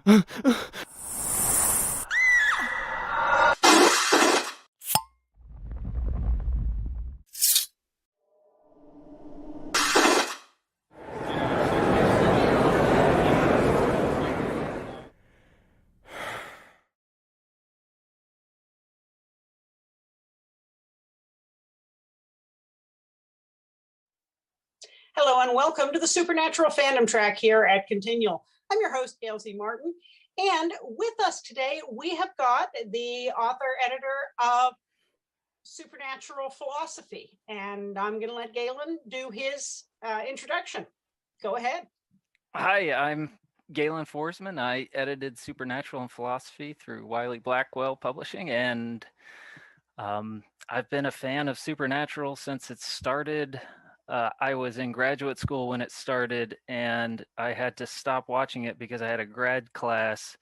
Hello and welcome to the Supernatural Fandom Track here at ConTinual. I'm your host, Gail Z. Martin, and with us today we have got the author-editor of Supernatural Philosophy, and I'm going to let Galen do his introduction. Go ahead. Hi, I'm Galen Foresman. I edited Supernatural and Philosophy through Wiley Blackwell Publishing, and I've been a fan of Supernatural since it started. I was in graduate school when it started, and I had to stop watching it because I had a grad class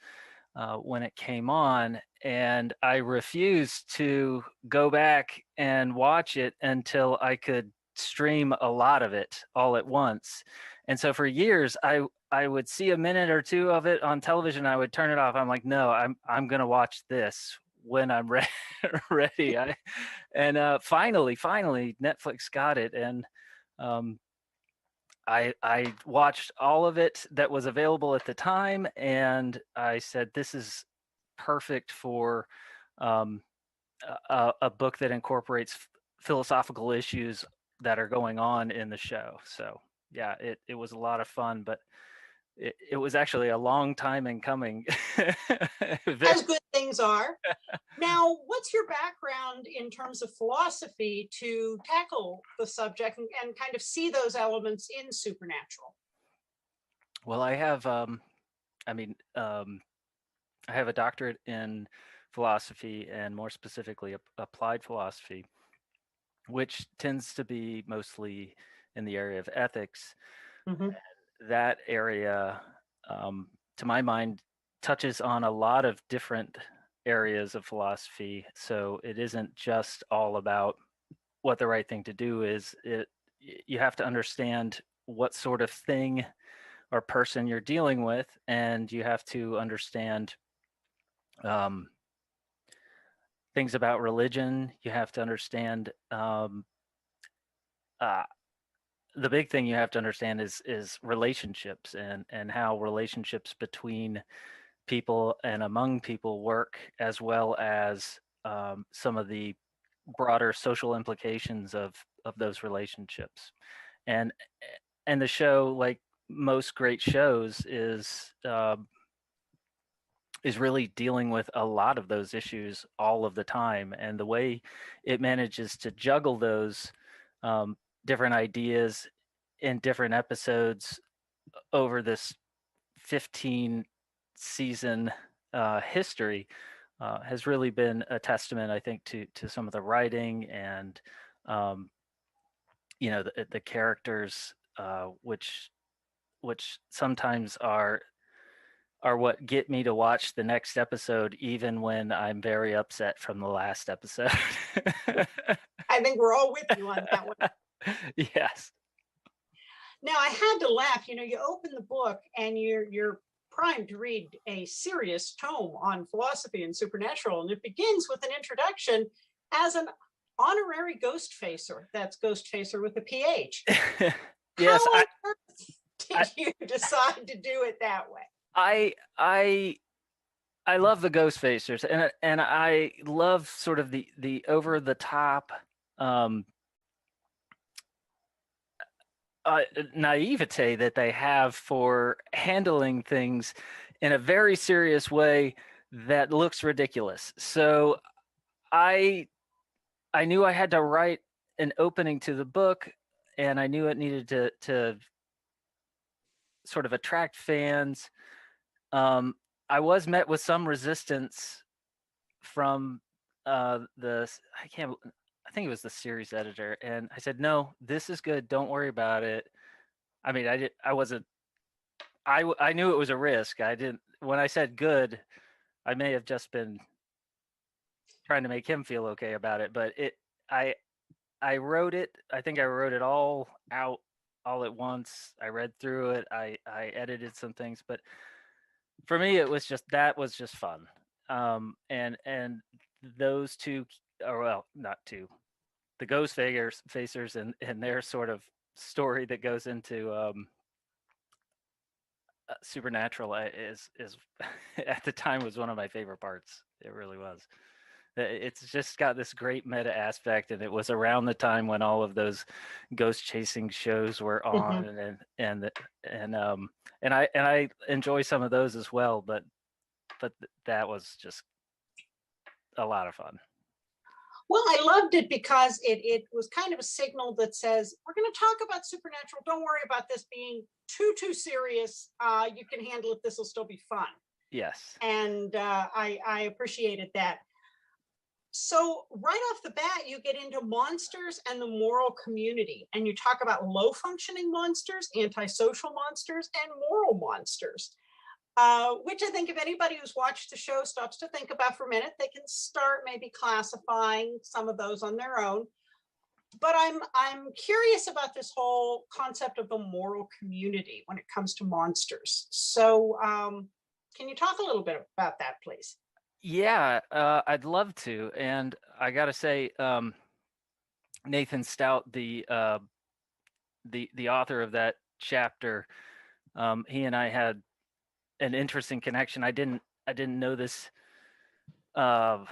when it came on, and I refused to go back and watch it until I could stream a lot of it all at once. And so for years, I would see a minute or two of it on television. I would turn it off. I'm like, no, I'm going to watch this when I'm ready. Finally, Netflix got it, and I watched all of it that was available at the time, and I said, this is perfect for a book that incorporates philosophical issues that are going on in the show. So yeah, it was a lot of fun, but it was actually a long time in coming. As good things are. Now, what's your background in terms of philosophy to tackle the subject and kind of see those elements in Supernatural? Well, I have I have a doctorate in philosophy, and more specifically applied philosophy, which tends to be mostly in the area of ethics. Mm-hmm. That area, to my mind, touches on a lot of different areas of philosophy. So it isn't just all about what the right thing to do is. You have to understand what sort of thing or person you're dealing with, and you have to understand things about religion. You have to understand the big thing you have to understand is relationships, and how relationships between people and among people work, as well as some of the broader social implications of those relationships. And the show, like most great shows, is really dealing with a lot of those issues all of the time, and the way it manages to juggle those different ideas in different episodes over this 15 season history has really been a testament, I think, to some of the writing and the characters, which sometimes are what get me to watch the next episode, even when I'm very upset from the last episode. I think we're all with you on that one. Yes. Now, I had to laugh. You open the book and you're primed to read a serious tome on philosophy and supernatural, and it begins with an introduction as an honorary ghost facer. That's ghost facer with a PH. Yes. How on earth did you decide to do it that way? I love the ghost facers, and I love sort of the over the top naivete that they have for handling things in a very serious way that looks ridiculous. So I knew I had to write an opening to the book, and I knew it needed to sort of attract fans. I was met with some resistance from I think it was the series editor, and I said, no, this is good, don't worry about it. I mean, I knew it was a risk. When I said good, I may have just been trying to make him feel okay about it, but I wrote it. I think I wrote it all out all at once. I read through it. I edited some things, but for me, it was just that was just fun. And those two, or well, not two, the ghost facers and their sort of story that goes into supernatural is at the time was one of my favorite parts. It really was. It's just got this great meta aspect, and it was around the time when all of those ghost chasing shows were on, Mhm. and I enjoy some of those as well, but that was just a lot of fun. Well, I loved it because it was kind of a signal that says, we're going to talk about supernatural. Don't worry about this being too serious. You can handle it. This will still be fun. Yes. And I appreciated that. So right off the bat, you get into monsters and the moral community, and you talk about low functioning monsters, antisocial monsters, and moral monsters. Which I think if anybody who's watched the show stops to think about for a minute, they can start maybe classifying some of those on their own. But I'm curious about this whole concept of the moral community when it comes to monsters. So can you talk a little bit about that, please? Yeah, I'd love to. And I gotta say, Nathan Stout, the author of that chapter, he and I had an interesting connection. I didn't know this. I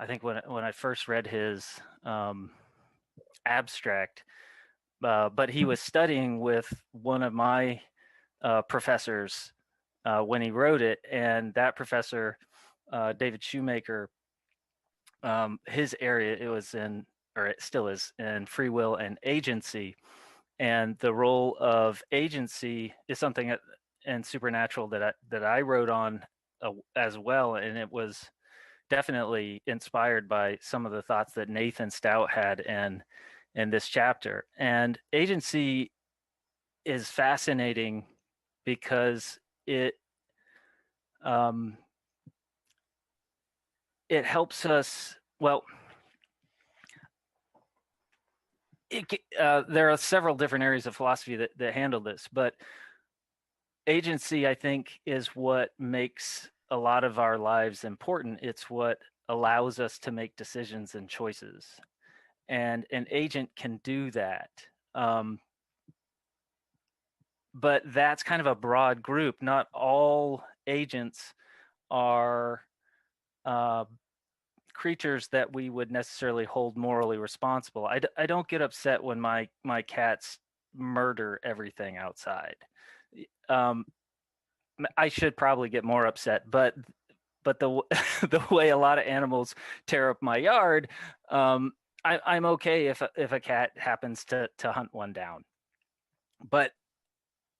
think when I first read his abstract, but he was studying with one of my professors when he wrote it, and that professor, David Shoemaker, his area it was in, or it still is, in free will and agency, and the role of agency is something that, and supernatural that I wrote on as well, and it was definitely inspired by some of the thoughts that Nathan Stout had in this chapter. And agency is fascinating because um, it helps us. Well, there are several different areas of philosophy that handle this, but agency, I think, is what makes a lot of our lives important. It's what allows us to make decisions and choices, and an agent can do that. Um, but that's kind of a broad group. Not all agents are uh, creatures that we would necessarily hold morally responsible. I don't get upset when my cats murder everything outside. Um, I should probably get more upset, but the the way a lot of animals tear up my yard, I'm okay if a cat happens to hunt one down. But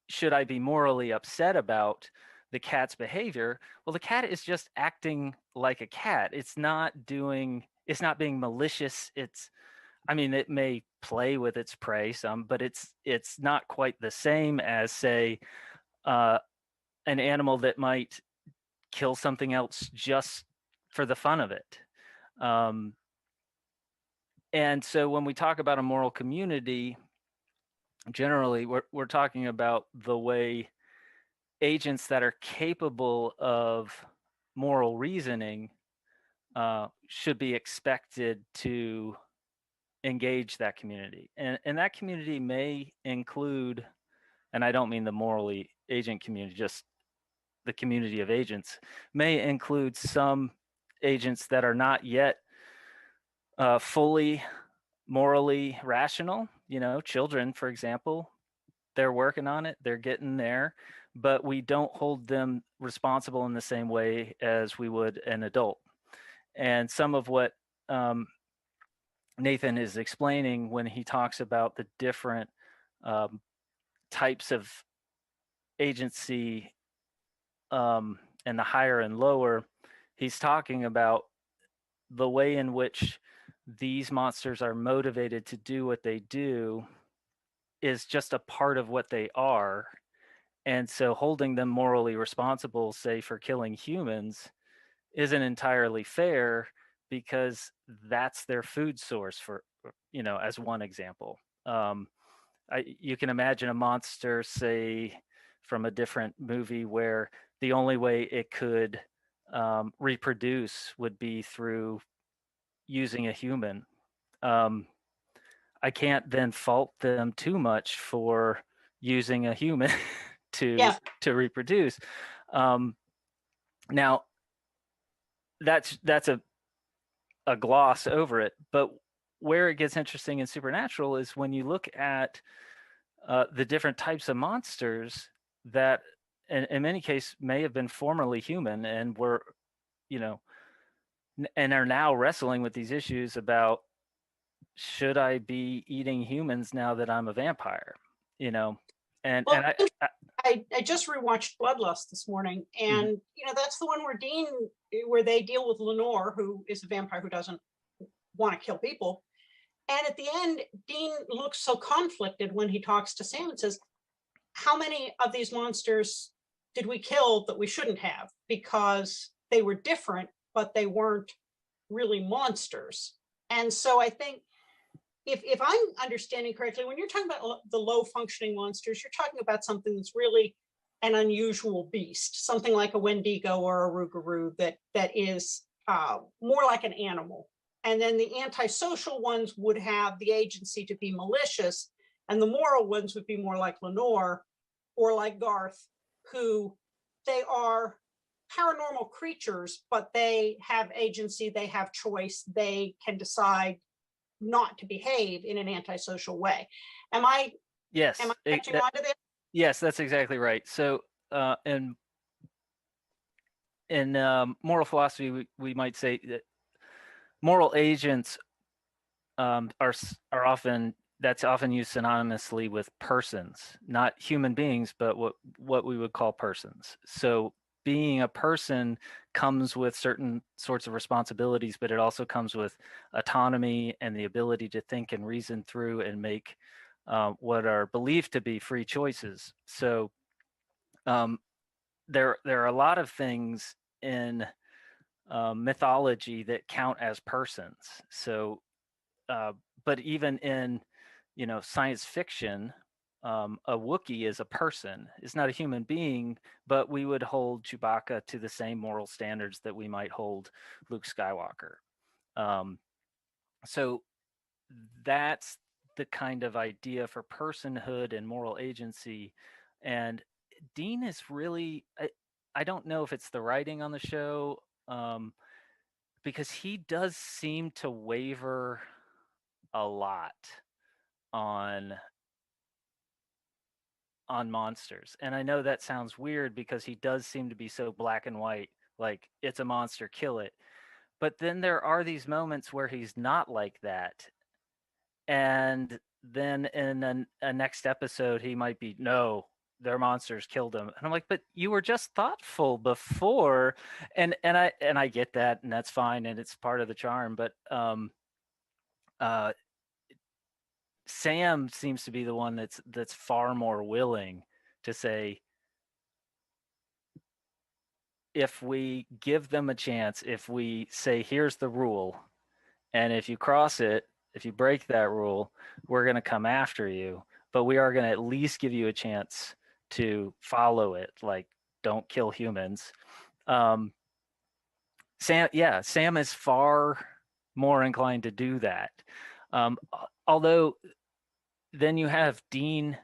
should I be morally upset about the cat's behavior? Well, the cat is just acting like a cat. It's not being malicious. I mean, it may play with its prey some, but it's not quite the same as, say, uh, an animal that might kill something else just for the fun of it. Um, and so when we talk about a moral community, generally we're talking about the way agents that are capable of moral reasoning should be expected to engage that community. And that community may include, and I don't mean the morally agent community, just the community of agents, may include some agents that are not yet fully morally rational. You know, children, for example, they're working on it, they're getting there, but we don't hold them responsible in the same way as we would an adult. And some of what Nathan is explaining when he talks about the different um, types of agency, and the higher and lower, he's talking about the way in which these monsters are motivated to do what they do is just a part of what they are. And so holding them morally responsible, say, for killing humans, isn't entirely fair because that's their food source, for, as one example. You can imagine a monster, say, from a different movie where the only way it could reproduce would be through using a human. I can't then fault them too much for using a human to Yeah. reproduce. Now that's a gloss over it, but where it gets interesting in Supernatural is when you look at the different types of monsters that in many cases may have been formerly human and were, you know, and are now wrestling with these issues about, should I be eating humans now that I'm a vampire? You know, and Well, I I just rewatched Bloodlust this morning, mhm. and that's the one where they deal with Lenore, who is a vampire who doesn't want to kill people. And at the end, Dean looks so conflicted when he talks to Sam and says, how many of these monsters did we kill that we shouldn't have? Because they were different, but they weren't really monsters. And so I think if I'm understanding correctly, when you're talking about the low functioning monsters, you're talking about something that's really an unusual beast, something like a Wendigo or a Rougarou that is more like an animal. And then the antisocial ones would have the agency to be malicious, and the moral ones would be more like Lenore or like Garth, who they are paranormal creatures, but they have agency, they have choice, they can decide not to behave in an antisocial way. Am I Yes, catching on to this? yes, that's exactly right. So, in moral philosophy, we might say that moral agents are often, that's often used synonymously with persons, not human beings, but what we would call persons. So being a person comes with certain sorts of responsibilities, but it also comes with autonomy and the ability to think and reason through and make what are believed to be free choices. So there are a lot of things in mythology that count as persons. So but even in science fiction, a Wookiee is a person. It's not a human being, but we would hold Chewbacca to the same moral standards that we might hold Luke Skywalker. So that's the kind of idea for personhood and moral agency. And Dean is really, I don't know if it's the writing on the show, because he does seem to waver a lot on monsters. And I know that sounds weird because he does seem to be so black and white, like it's a monster, kill it. But then there are these moments where he's not like that. And then in a next episode, he might be, no, their monsters killed him. And I'm like, but you were just thoughtful before. And I get that, and that's fine, and it's part of the charm. But uh Sam seems to be the one that's far more willing to say, if we give them a chance, if we say, here's the rule, and if you cross it, if you break that rule, we're going to come after you, but we are going to at least give you a chance to follow it, like don't kill humans. Sam is far more inclined to do that. Although then you have Dean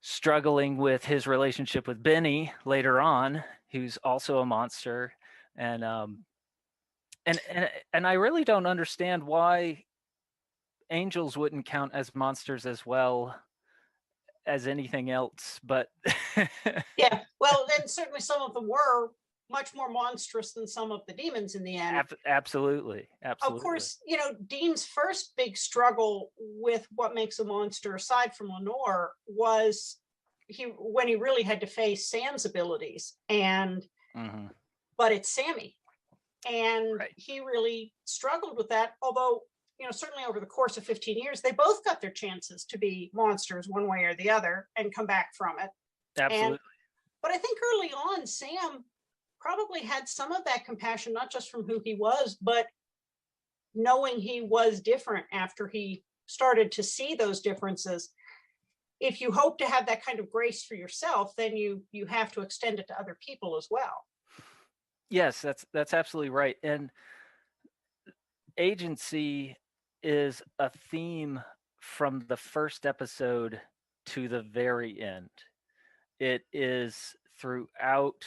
struggling with his relationship with Benny later on, who's also a monster, and and I really don't understand why angels wouldn't count as monsters as well as anything else. But Yeah. Well, then certainly some of them were much more monstrous than some of the demons in the end. Absolutely. Of course, Dean's first big struggle with what makes a monster, aside from Lenore, was when he really had to face Sam's abilities. And mm-hmm. But it's Sammy, and Right. he really struggled with that. Although, certainly over the course of 15 years, they both got their chances to be monsters one way or the other and come back from it. Absolutely. But I think early on, Sam probably had some of that compassion, not just from who he was, but knowing he was different after he started to see those differences. if you hope to have that kind of grace for yourself, then you have to extend it to other people as well. Yes, that's absolutely right. And agency is a theme from the first episode to the very end. It is throughout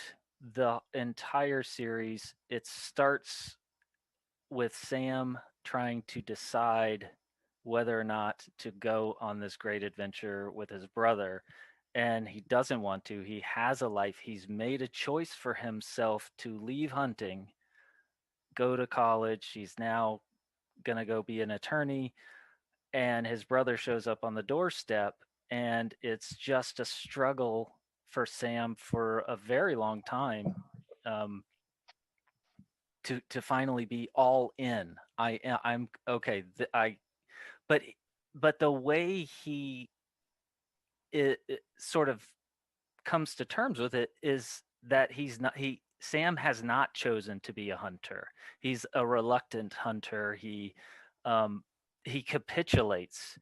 the entire series. It starts with Sam trying to decide whether or not to go on this great adventure with his brother. And he doesn't want to. He has a life. He's made a choice for himself to leave hunting, go to college. He's now going to go be an attorney. And his brother shows up on the doorstep. And it's just a struggle for Sam for a very long time. To finally be all in. I'm okay. But the way he it sort of comes to terms with it is that Sam has not chosen to be a hunter. He's a reluctant hunter. He capitulates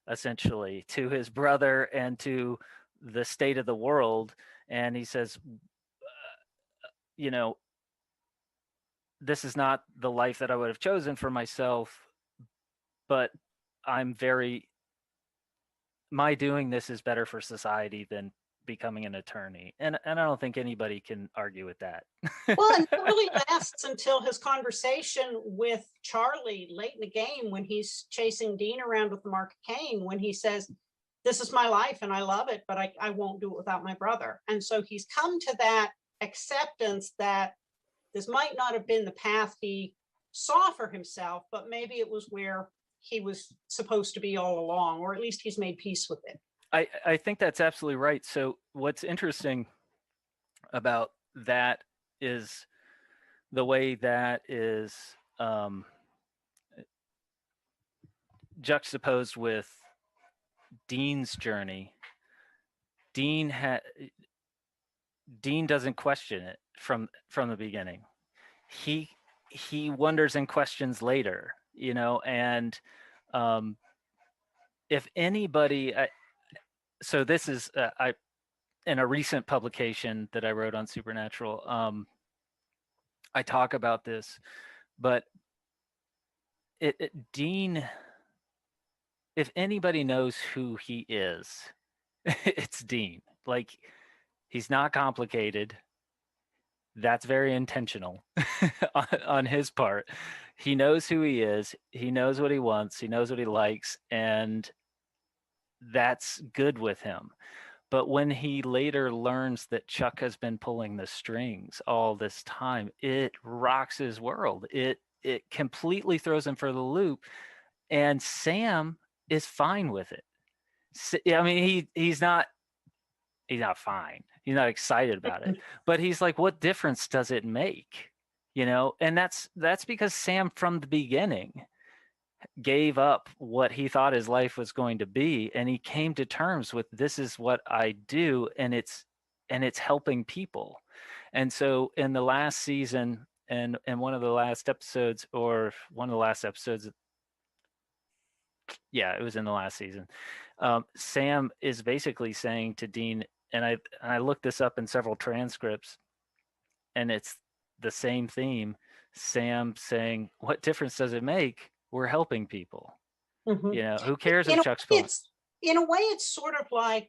essentially to his brother and to the state of the world, and he says, you know, this is not the life that I would have chosen for myself, but my doing this is better for society than becoming an attorney. And I don't think anybody can argue with that. Well, and it really lasts until his conversation with Charlie late in the game when he's chasing Dean around with the Mark of Cain, when he says, this is my life and I love it, but I won't do it without my brother. And so he's come to that acceptance that this might not have been the path he saw for himself, but maybe it was where he was supposed to be all along, or at least he's made peace with it. I think that's absolutely right. So what's interesting about that is the way that is juxtaposed with Dean's journey. Dean doesn't question it from the beginning. He wonders and questions later, and if anybody, so this is in a recent publication that I wrote on Supernatural, I talk about this, but Dean, if anybody knows who he is, it's Dean. Like, he's not complicated. That's very intentional on his part. He knows who he is. He knows what he wants. He knows what he likes, and that's good with him. But when he later learns that Chuck has been pulling the strings all this time, it rocks his world. It completely throws him for the loop, and Sam is fine with it. I mean, he's not fine. He's not excited about it, but he's like, what difference does it make? And that's because Sam from the beginning gave up what he thought his life was going to be, and he came to terms with, this is what I do, and it's helping people. And so in the last season, and one of the last episodes, yeah, it was in the last season, Sam is basically saying to Dean, and I looked this up in several transcripts, and it's the same theme. Sam saying, what difference does it make? We're helping people. Mm-hmm. Who cares if Chuck's full? In a way, it's sort of like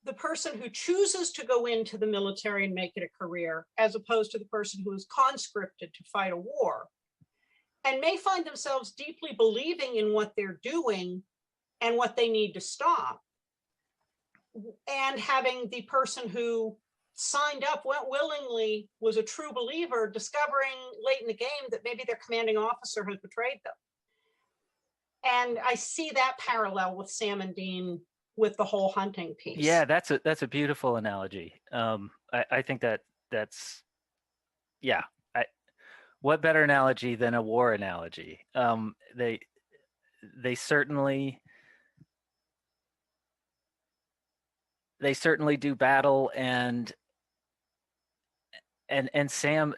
the person who chooses to go into the military and make it a career, as opposed to the person who is conscripted to fight a war and may find themselves deeply believing in what they're doing and what they need to stop. And having the person who signed up, went willingly, was a true believer, discovering late in the game that maybe their commanding officer has betrayed them. And I see that parallel with Sam and Dean with the whole hunting piece. Yeah, that's a beautiful analogy. I think that's yeah. What better analogy than a war analogy? They certainly do battle, and Sam,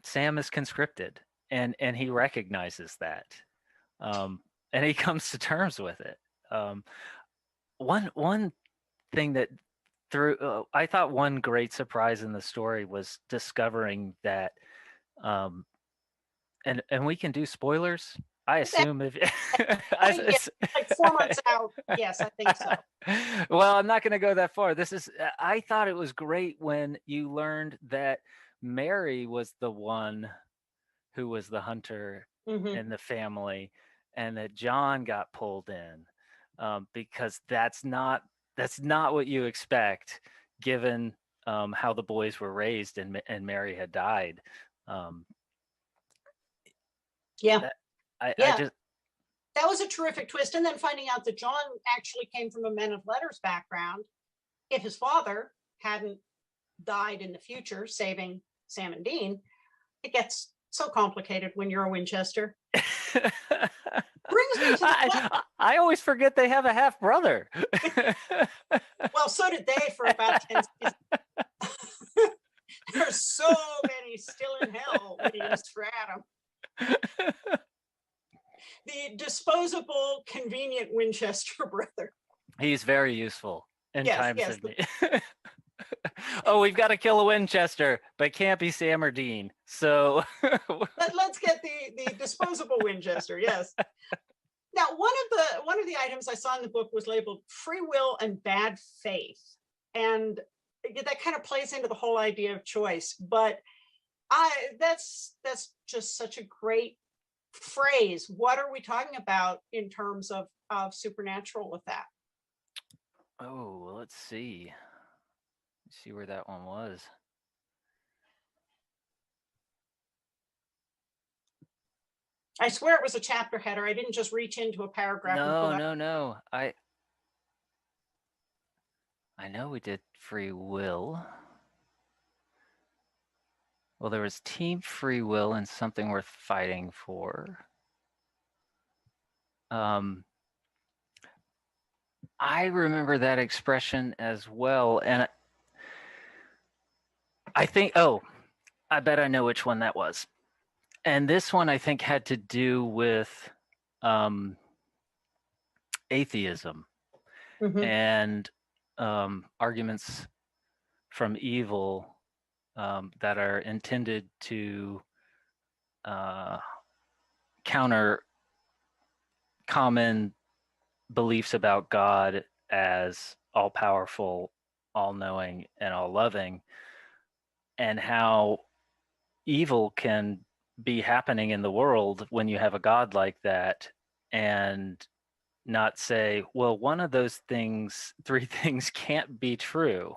Sam is conscripted, and he recognizes that, and he comes to terms with it. one thing that I thought one great surprise in the story was discovering that, and we can do spoilers. I assume if Yeah, like 4 months out. Yes, I think so. Well, I'm not going to go that far. I thought it was great when you learned that Mary was the one who was the hunter in the family, and that John got pulled in, because that's not what you expect, given how the boys were raised and Mary had died. Yeah. That, I Yeah. just That was a terrific twist. And then finding out that John actually came from a men of letters background. If his father hadn't died in the future, saving Sam and Dean, it gets so complicated when you're a Winchester. Brings me to I always forget they have a half brother. Well, so did they for about 10 seasons. There's so many still in hell when you Stratum. The disposable, convenient Winchester brother. He's very useful in times Yes. of need. Oh, we've got to kill a Winchester, but can't be Sam or Dean. So let's get the disposable Winchester. Yes. Now, one of the items I saw in the book was labeled free will and bad faith, and that kind of plays into the whole idea of choice. But that's just such a great phrase. What are we talking about in terms of supernatural with that? Oh, well, let's see where that one was. I swear it was a chapter header. I didn't just reach into a paragraph. No. I know we did free will. Well, there was team free will and something worth fighting for. I remember that expression as well, and I think, I bet I know which one that was. And this one, I think, had to do with atheism and arguments from evil that are intended to counter common beliefs about God as all-powerful, all-knowing, and all-loving, and how evil can be happening in the world when you have a God like that, and not say, well, one of those three things can't be true.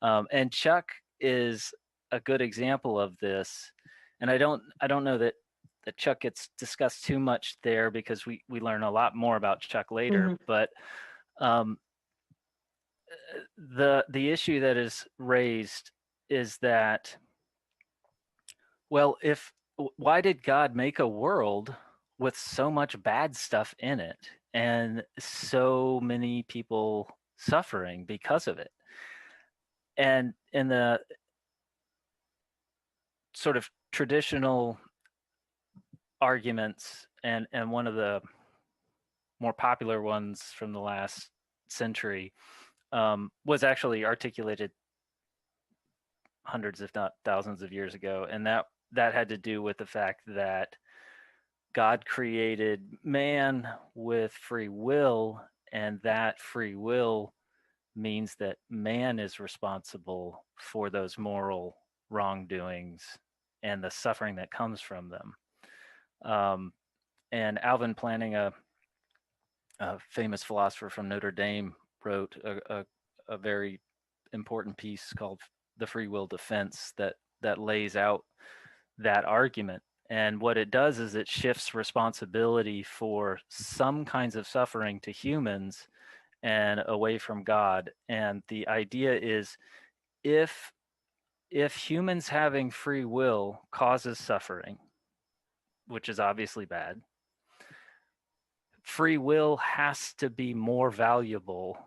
And Chuck is a good example of this. And I don't know that Chuck gets discussed too much there, because we learn a lot more about Chuck later. But the issue that is raised is that, well, why did God make a world with so much bad stuff in it and so many people suffering because of it? And in the sort of traditional arguments, and one of the more popular ones from the last century, was actually articulated hundreds, if not thousands of years ago. And that had to do with the fact that God created man with free will, and that free will means that man is responsible for those moral wrongdoings and the suffering that comes from them. And Alvin Planning, a famous philosopher from Notre Dame, wrote a very important piece called "The Free Will Defense" that lays out that argument. And what it does is it shifts responsibility for some kinds of suffering to humans and away from God. And the idea is, if humans having free will causes suffering, which is obviously bad, free will has to be more valuable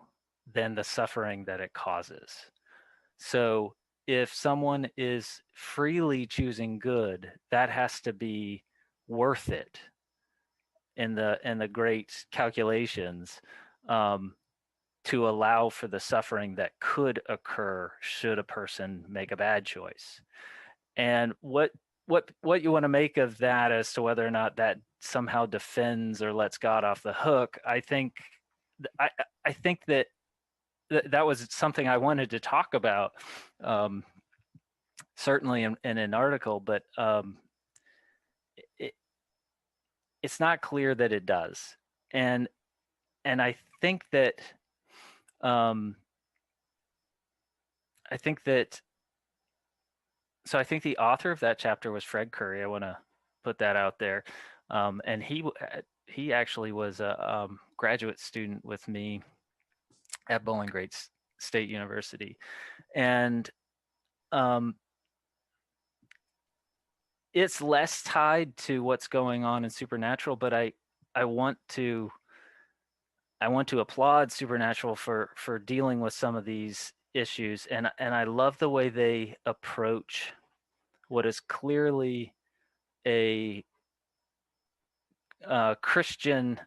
than the suffering that it causes. So if someone is freely choosing good, that has to be worth it in the great calculations. to allow for the suffering that could occur should a person make a bad choice. And what you want to make of that as to whether or not that somehow defends or lets God off the hook, I think I, I think that that was something I wanted to talk about, certainly in an article, but it, it's not clear that it does. And I think that um, I think that so I think the author of that chapter was Fred Curry. I want to put that out there, and he actually was a graduate student with me at Bowling Green State University, and um, it's less tied to what's going on in Supernatural, but I want to applaud Supernatural for dealing with some of these issues, and I love the way they approach what is clearly a Christian,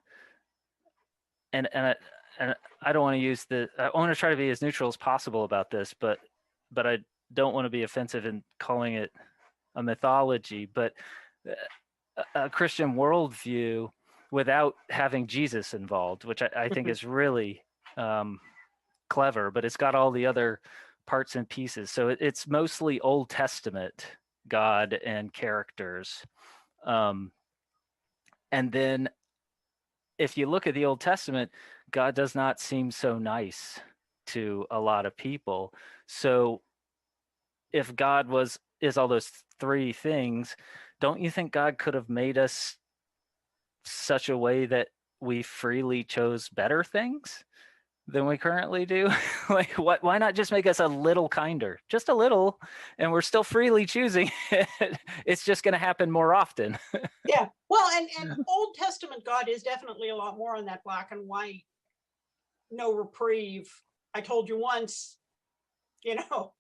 and I don't want to use I want to try to be as neutral as possible about this, but I don't want to be offensive in calling it a mythology, but a Christian worldview without having Jesus involved, which I think is really clever, but it's got all the other parts and pieces. So it's mostly Old Testament God and characters. And then if you look at the Old Testament, God does not seem so nice to a lot of people. So if God is all those three things, don't you think God could have made us such a way that we freely chose better things than we currently do? Like, why not just make us a little kinder, just a little, and we're still freely choosing it. It's just going to happen more often. Yeah, well, and Old Testament God is definitely a lot more on that black and white, no reprieve. I told you once, you know.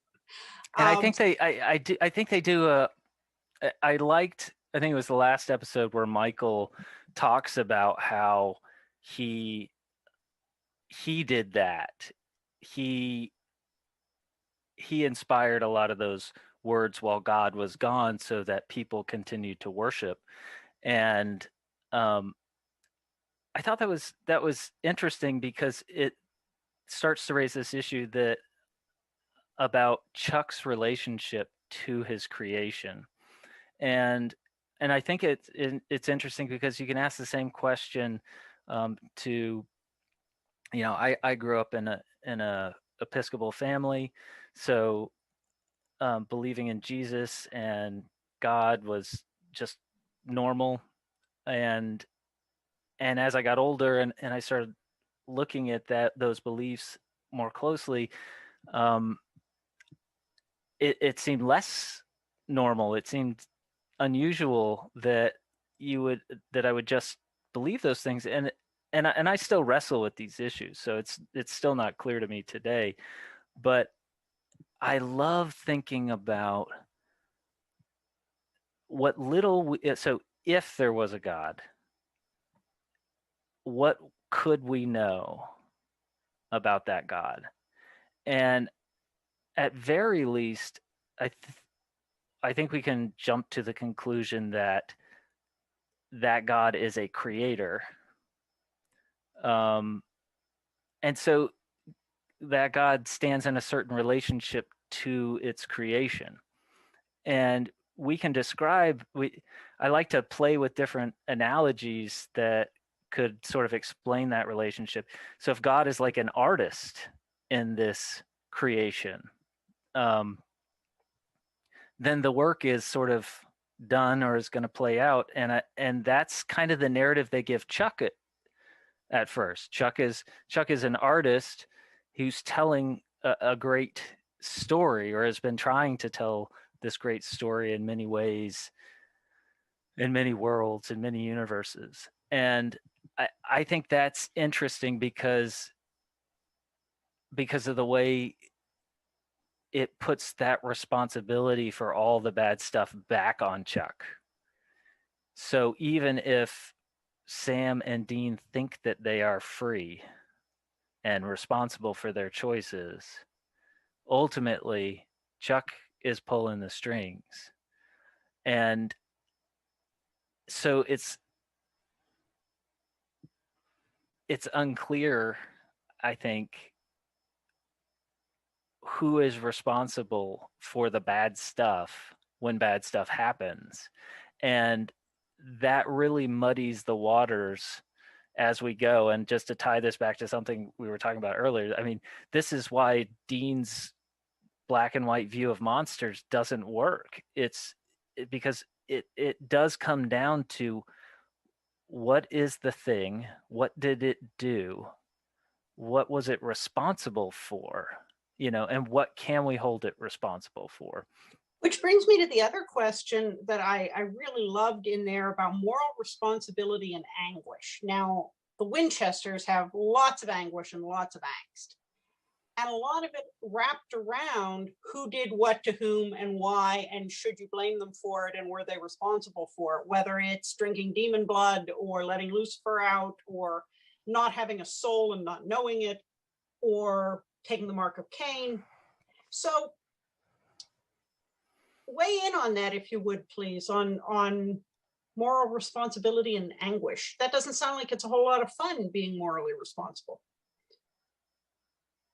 And I think I think they do I liked, I think it was the last episode where Michael talks about how he did that. He inspired a lot of those words while God was gone so that people continued to worship. And um, I thought that was interesting because it starts to raise this issue that about Chuck's relationship to his creation. And I think it's interesting because you can ask the same question to, I grew up in a Episcopal family, so believing in Jesus and God was just normal. And as I got older and I started looking at those beliefs more closely, um, it seemed less normal. It seemed unusual that I would just believe those things, and I still wrestle with these issues. So it's still not clear to me today, but I love thinking about what little so if there was a God, what could we know about that God? And at very least, I think we can jump to the conclusion that God is a creator. Um, and so that God stands in a certain relationship to its creation. And we can describe, I like to play with different analogies that could sort of explain that relationship. So if God is like an artist in this creation, then the work is sort of done or is going to play out, and that's kind of the narrative they give Chuck at first. Chuck is an artist who's telling a great story, or has been trying to tell this great story in many ways, in many worlds, in many universes. And I think that's interesting because of the way it puts that responsibility for all the bad stuff back on Chuck. So even if Sam and Dean think that they are free, and responsible for their choices, ultimately Chuck is pulling the strings. And so it's unclear, I think, who is responsible for the bad stuff when bad stuff happens. And that really muddies the waters as we go. And just to tie this back to something we were talking about earlier, I mean, this is why Dean's black and white view of monsters doesn't work. Because it does come down to, what is the thing? What did it do? What was it responsible for? And what can we hold it responsible for? Which brings me to the other question that I really loved in there about moral responsibility and anguish. Now, the Winchesters have lots of anguish and lots of angst. And a lot of it wrapped around who did what to whom and why, and should you blame them for it, and were they responsible for it, whether it's drinking demon blood or letting Lucifer out or not having a soul and not knowing it, or taking the mark of Cain. So weigh in on that, if you would, please, on moral responsibility and anguish. That doesn't sound like it's a whole lot of fun being morally responsible.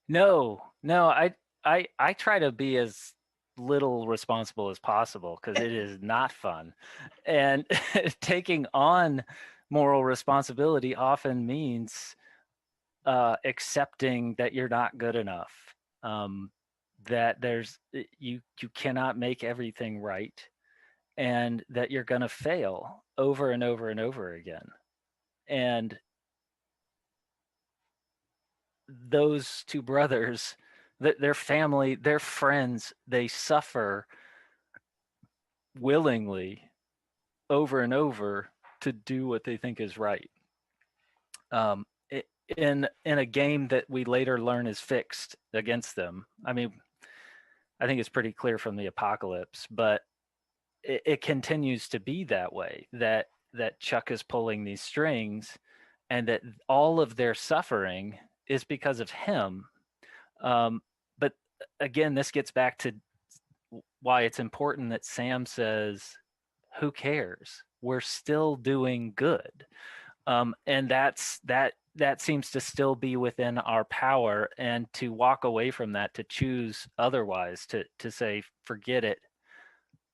No, I try to be as little responsible as possible, because it is not fun. And taking on moral responsibility often means accepting that you're not good enough, that you cannot make everything right, and that you're going to fail over and over and over again. And those two brothers, their family, their friends, they suffer willingly over and over to do what they think is right. In a game that we later learn is fixed against them. I mean, I think it's pretty clear from the apocalypse, but it continues to be that way, that Chuck is pulling these strings, and that all of their suffering is because of him. But again, this gets back to why it's important that Sam says, who cares? We're still doing good. And that seems to still be within our power, and to walk away from that, to choose otherwise, to say, forget it,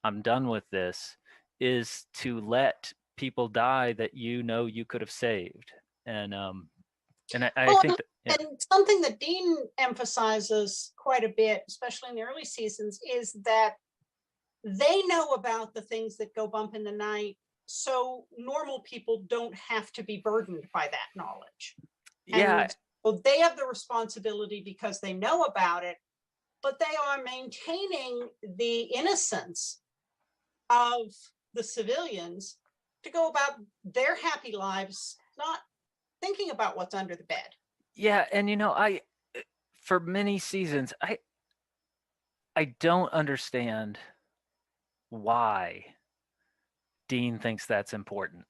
I'm done with this, is to let people die that you could have saved. And I think that, yeah. And something that Dean emphasizes quite a bit, especially in the early seasons, is that they know about the things that go bump in the night, so normal people don't have to be burdened by that knowledge. Yeah. And so they have the responsibility because they know about it, but they are maintaining the innocence of the civilians to go about their happy lives, not thinking about what's under the bed. Yeah, and for many seasons, I don't understand why Dean thinks that's important.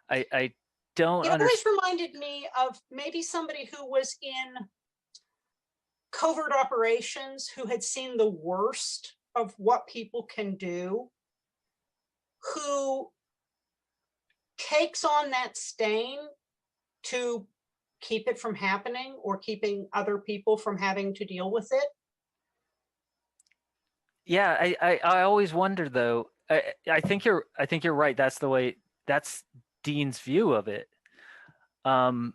I don't understand. It always reminded me of maybe somebody who was in covert operations, who had seen the worst of what people can do, who takes on that stain to keep it from happening, or keeping other people from having to deal with it. Yeah, I always wonder, though. I think you're right. That's Dean's view of it. I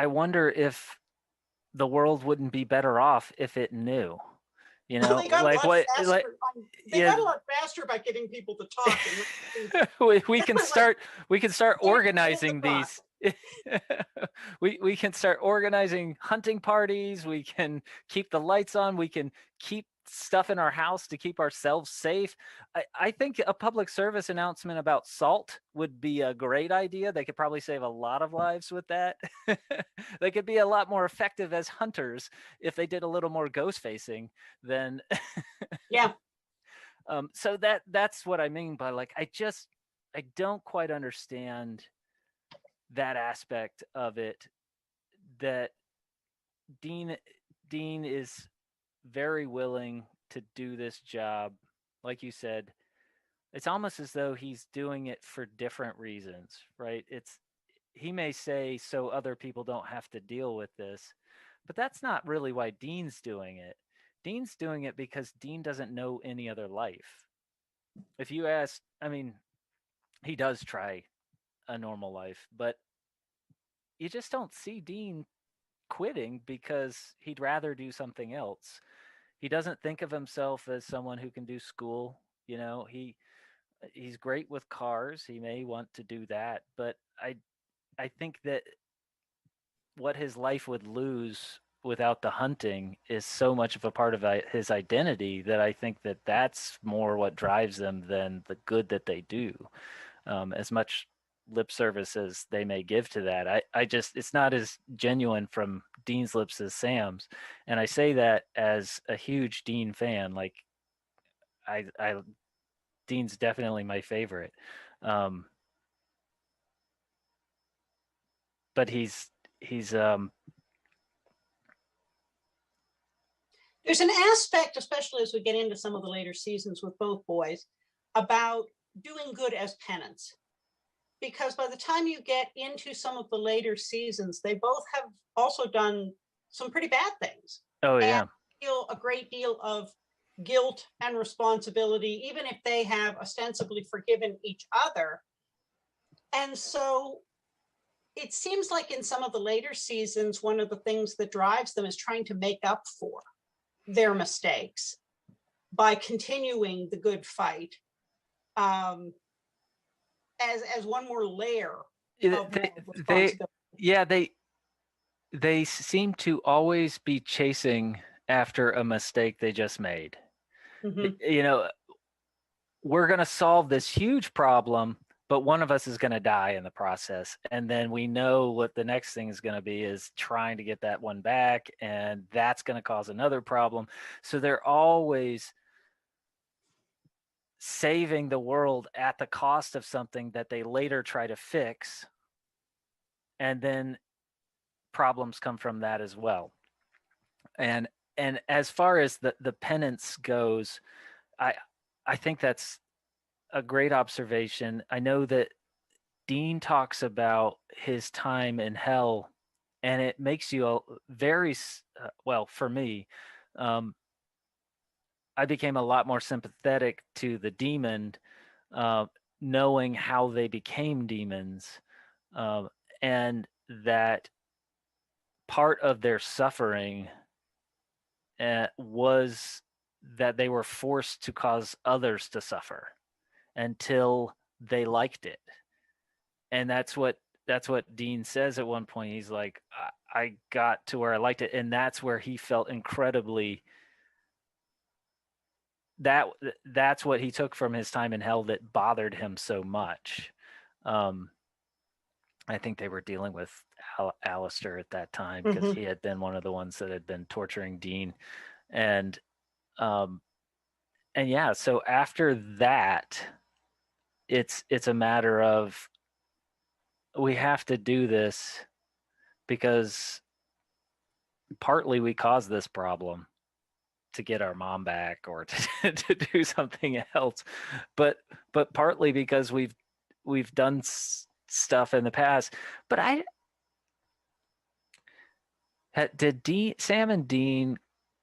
wonder if the world wouldn't be better off if it knew. Well, they got like a lot what? faster. Like, they got a lot faster by getting people to talk. we can start. We can start organizing these. we can start organizing hunting parties. We can keep the lights on. We can keep stuff in our house to keep ourselves safe. I think a public service announcement about salt would be a great idea. They could probably save a lot of lives with that. They could be a lot more effective as hunters if they did a little more ghost facing than. Yeah. So that's what I mean by, like, I don't quite understand that aspect of it, that Dean is very willing to do this job. Like you said, it's almost as though he's doing it for different reasons, right? He may say so other people don't have to deal with this, but that's not really why Dean's doing it. Dean's doing it because Dean doesn't know any other life. If you ask, I mean, he does try a normal life, but you just don't see Dean quitting because he'd rather do something else. He doesn't think of himself as someone who can do school. He's great with cars. He may want to do that, but I think that what his life would lose without the hunting is so much of a part of his identity that I think that that's more what drives them than the good that they do. As much lip service as they may give to that, I just, it's not as genuine from Dean's lips as Sam's. And I say that as a huge Dean fan. Like, I Dean's definitely my favorite. Um, but he's There's an aspect, especially as we get into some of the later seasons with both boys, about doing good as penance. Because by the time you get into some of the later seasons, they both have also done some pretty bad things. oh yeah. And feel a great deal of guilt and responsibility, even if they have ostensibly forgiven each other. And so it seems like in some of the later seasons, one of the things that drives them is trying to make up for their mistakes by continuing the good fight, as one more layer of responsibility. They seem to always be chasing after a mistake they just made. Mm-hmm. We're going to solve this huge problem, but one of us is going to die in the process. And then we know what the next thing is going to be is trying to get that one back. And that's going to cause another problem. So they're always saving the world at the cost of something that they later try to fix. And then problems come from that as well. And as far as the penance goes, I think that's a great observation. I know that Dean talks about his time in hell, and it makes you very well, for me, I became a lot more sympathetic to the demon, knowing how they became demons, and that part of their suffering was that they were forced to cause others to suffer until they liked it. And that's what Dean says at one point. He's like, I got to where I liked it. And that's where he felt incredibly, that's what he took from his time in hell that bothered him so much. I think they were dealing with Alistair at that time because he had been one of the ones that had been torturing Dean. And yeah, so after that, it's a matter of, we have to do this because partly we caused this problem to get our mom back or to do something else, but partly because we've done stuff in the past. But did Sam and Dean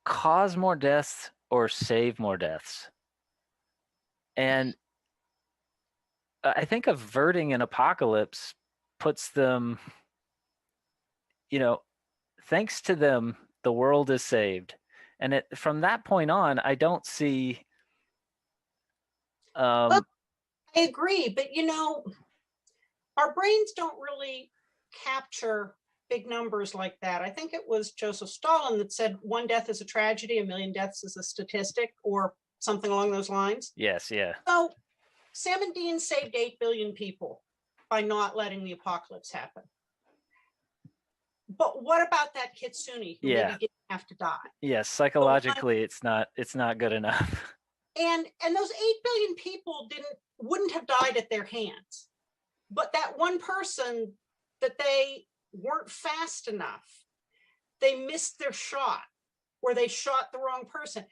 cause more deaths or save more deaths? And I think averting an apocalypse puts them, thanks to them, the world is saved. And from that point on, I don't see. Well, I agree, but our brains don't really capture big numbers like that. I think it was Joseph Stalin that said one death is a tragedy, a million deaths is a statistic, or something along those lines. Yes, yeah. So Sam and Dean saved 8 billion people by not letting the apocalypse happen. But what about that Kitsune who maybe didn't have to die? Yes, psychologically, it's not good enough. And those 8 billion people wouldn't have died at their hands. But that one person that they weren't fast enough they missed their shot or they shot the wrong person.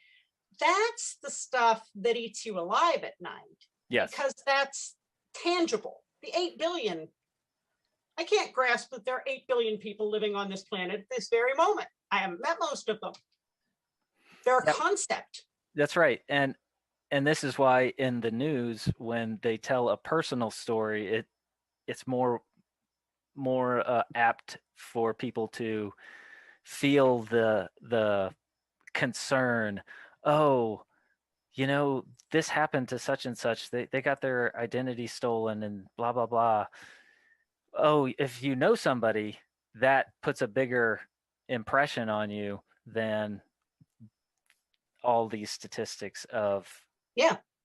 That's the stuff that eats you alive at night. Yes. Because that's tangible. The 8 billion, I can't grasp that there are 8 billion people living on this planet at this very moment. I haven't met most of them. They're a concept. That's right. And this is why in the news, when they tell a personal story, it's more apt for people to feel the concern. Oh, this happened to such and such. They got their identity stolen and blah blah blah. Oh, if you know somebody, that puts a bigger impression on you than all these statistics of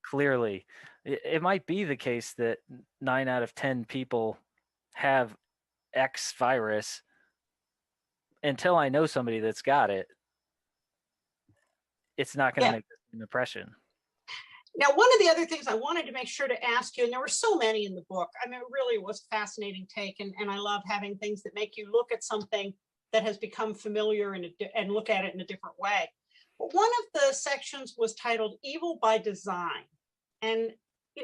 clearly. It might be the case that 9 out of 10 people have X virus. Until I know somebody that's got it, it's not going to make an impression. Now, one of the other things I wanted to make sure to ask you, and there were so many in the book, I mean, it really was a fascinating take, and I love having things that make you look at something that has become familiar and look at it in a different way. But one of the sections was titled Evil by Design. And,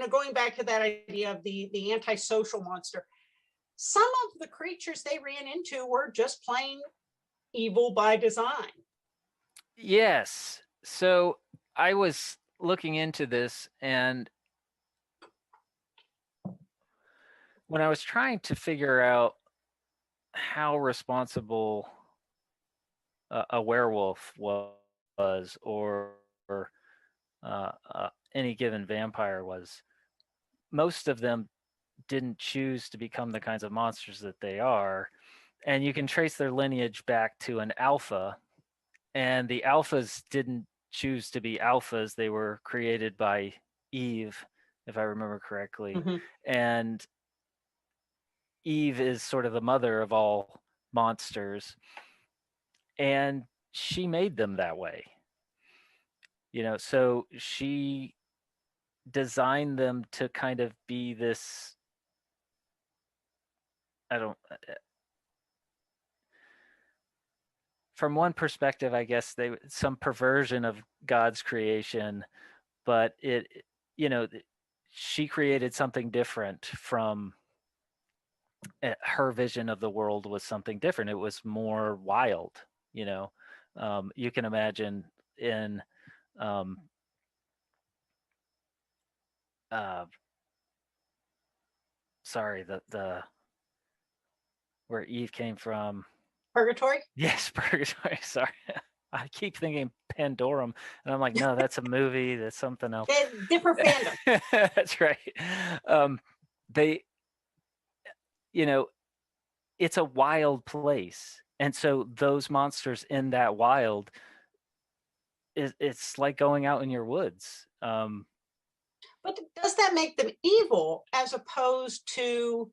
going back to that idea of the antisocial monster, some of the creatures they ran into were just plain evil by design. Yes. So I was looking into this, and when I was trying to figure out how responsible a werewolf was, or any given vampire was, most of them didn't choose to become the kinds of monsters that they are. And you can trace their lineage back to an alpha, and the alphas didn't choose to be alphas. They were created by Eve, if I remember correctly. Mm-hmm. And Eve is sort of the mother of all monsters, and she made them that way. So she designed them to kind of be this, from one perspective, I guess some perversion of God's creation, but she created something different from her vision of the world. Was something different. It was more wild. You can imagine in the where Eve came from. Purgatory? Yes, Purgatory. Sorry. I keep thinking Pandorum, and I'm like, no, that's a movie. That's something else. Different fandom. That's right. It's a wild place. And so those monsters in that wild, it's like going out in your woods. But does that make them evil as opposed to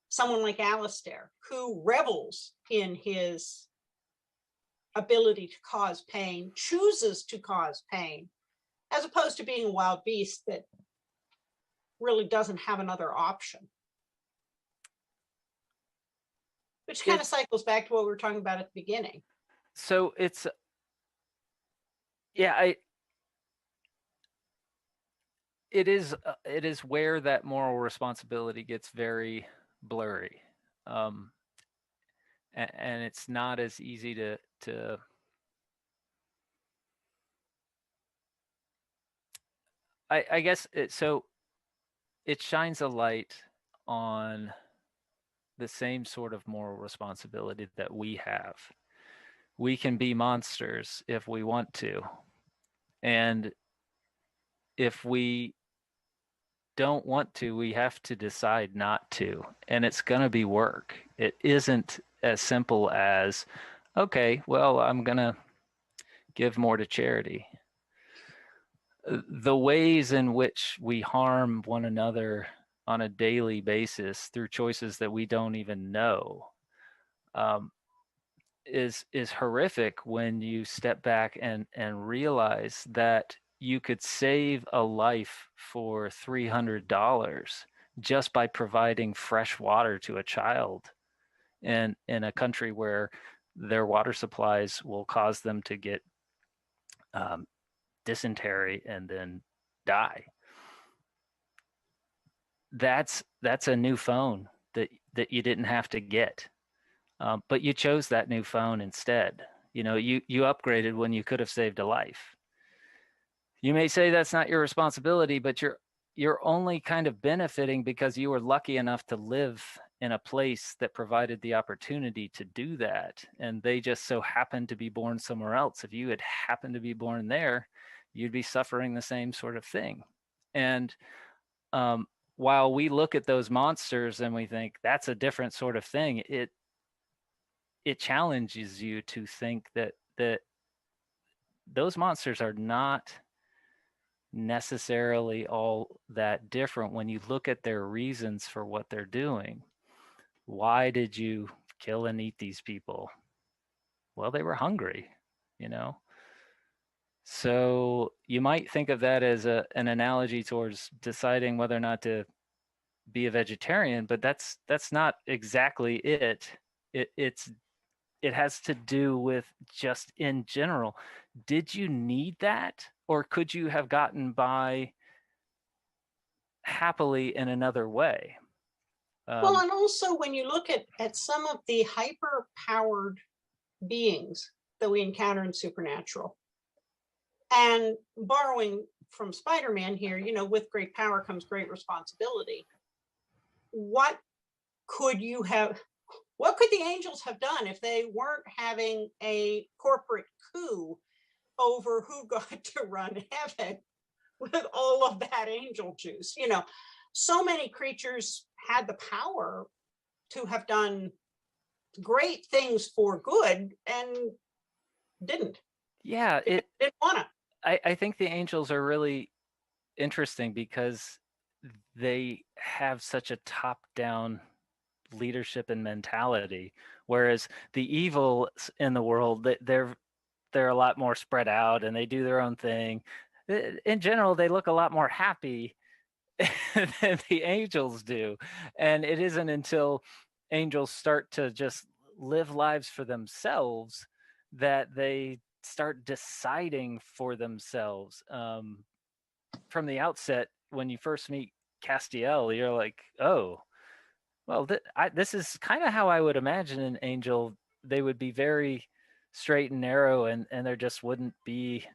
someone like Alistair, who revels in his ability to cause pain, chooses to cause pain, as opposed to being a wild beast that really doesn't have another option? Which kind of cycles back to what we were talking about at the beginning. So it's, it is where that moral responsibility gets very blurry. And it's not as easy to I guess it shines a light on the same sort of moral responsibility that we have. We can be monsters if we want to. And if we don't want to, we have to decide not to. And it's going to be work. It isn't as simple as, okay, well, I'm going to give more to charity. The ways in which we harm one another on a daily basis through choices that we don't even know is horrific when you step back and realize that you could save a life for $300 just by providing fresh water to a child in a country where their water supplies will cause them to get dysentery and then die. That's a new phone that you didn't have to get, but you chose that new phone instead. You upgraded when you could have saved a life. You may say that's not your responsibility, but you're only kind of benefiting because you were lucky enough to live in a place that provided the opportunity to do that, and they just so happened to be born somewhere else. If you had happened to be born there, you'd be suffering the same sort of thing. And while we look at those monsters and we think that's a different sort of thing, it challenges you to think that those monsters are not necessarily all that different when you look at their reasons for what they're doing. Why did you kill and eat these people? Well, they were hungry, you know. So you might think of that as an analogy towards deciding whether or not to be a vegetarian, but that's not exactly it. It has to do with just in general. Did you need that, or could you have gotten by happily in another way? Well, and also when you look at some of the hyper powered beings that we encounter in Supernatural, and borrowing from Spider-Man here, with great power comes great responsibility. What could the angels have done if they weren't having a corporate coup over who got to run heaven with all of that angel juice? So many creatures had the power to have done great things for good and didn't. Yeah, Didn't want to. I think the angels are really interesting because they have such a top-down leadership and mentality, whereas the evil in the world, they're a lot more spread out and they do their own thing. In general, they look a lot more happy than the angels do. And it isn't until angels start to just live lives for themselves that they start deciding for themselves. From the outset, when you first meet Castiel, you're like, oh, well, this is kind of how I would imagine an angel. They would be very straight and narrow, and there just wouldn't be.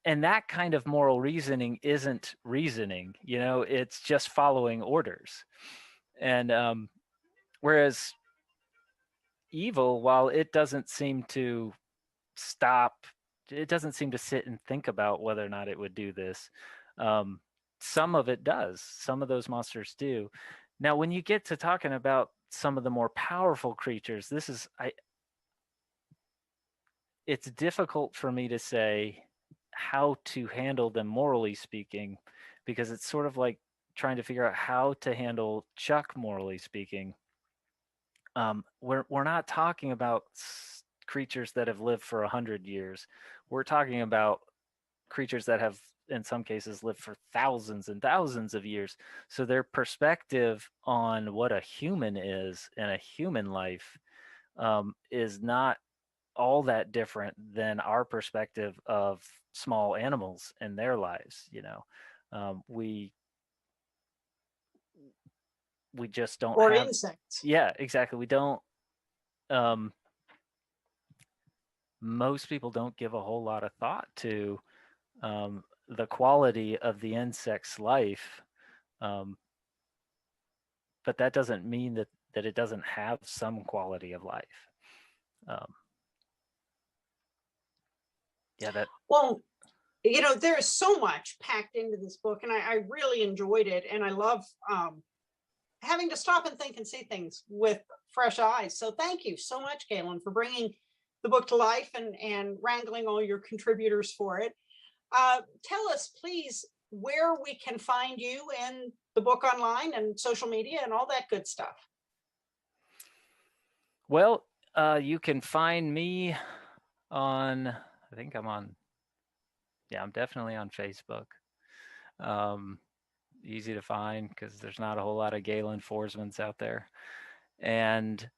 And that kind of moral reasoning isn't reasoning, it's just following orders. And whereas evil, while it doesn't seem to stop, it doesn't seem to sit and think about whether or not it would do this. Some of it does. Some of those monsters do. Now, when you get to talking about some of the more powerful creatures, it's difficult for me to say how to handle them morally speaking, because it's sort of like trying to figure out how to handle Chuck morally speaking. We're not talking about creatures that have lived for 100 years. We're talking about creatures that have, in some cases, lived for thousands and thousands of years. So their perspective on what a human is and a human life is not all that different than our perspective of small animals and their lives. We just don't Or have. insects. Yeah, exactly. We don't. Most people don't give a whole lot of thought to the quality of the insect's life, but that doesn't mean that it doesn't have some quality of life. Yeah, that. Well, there is so much packed into this book, and I really enjoyed it, and I love having to stop and think and see things with fresh eyes. So thank you so much, Galen, for bringing the book to life and wrangling all your contributors for it. Tell us, please, where we can find you and the book online and social media and all that good stuff. Well, you can find me on, I think I'm definitely on Facebook. Easy to find because there's not a whole lot of Galen Foresmans out there. And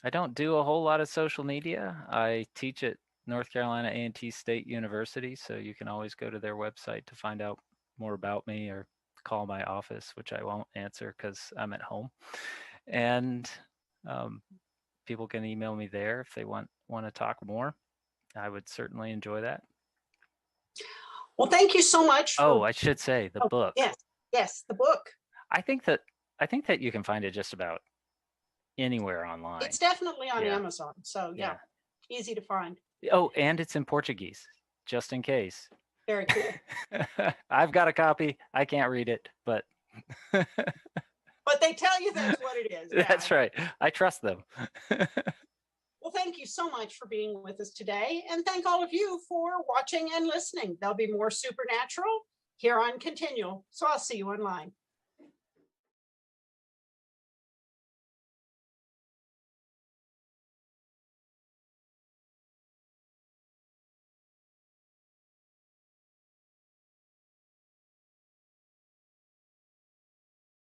I don't do a whole lot of social media. I teach at North Carolina A&T State University, so you can always go to their website to find out more about me or call my office, which I won't answer because I'm at home. And people can email me there if they want to talk more. I would certainly enjoy that. Well, thank you so much. I should say the book. Yes, the book. I think that you can find it just about anywhere online. It's definitely on Amazon, so yeah, easy to find. Oh, and it's in Portuguese, just in case. Very cool. I've got a copy. I can't read it, but but they tell you that's what it is. Yeah. That's right. I trust them. Well, thank you so much for being with us today, and thank all of you for watching and listening. There'll be more Supernatural here on ConTinual, so I'll see you online.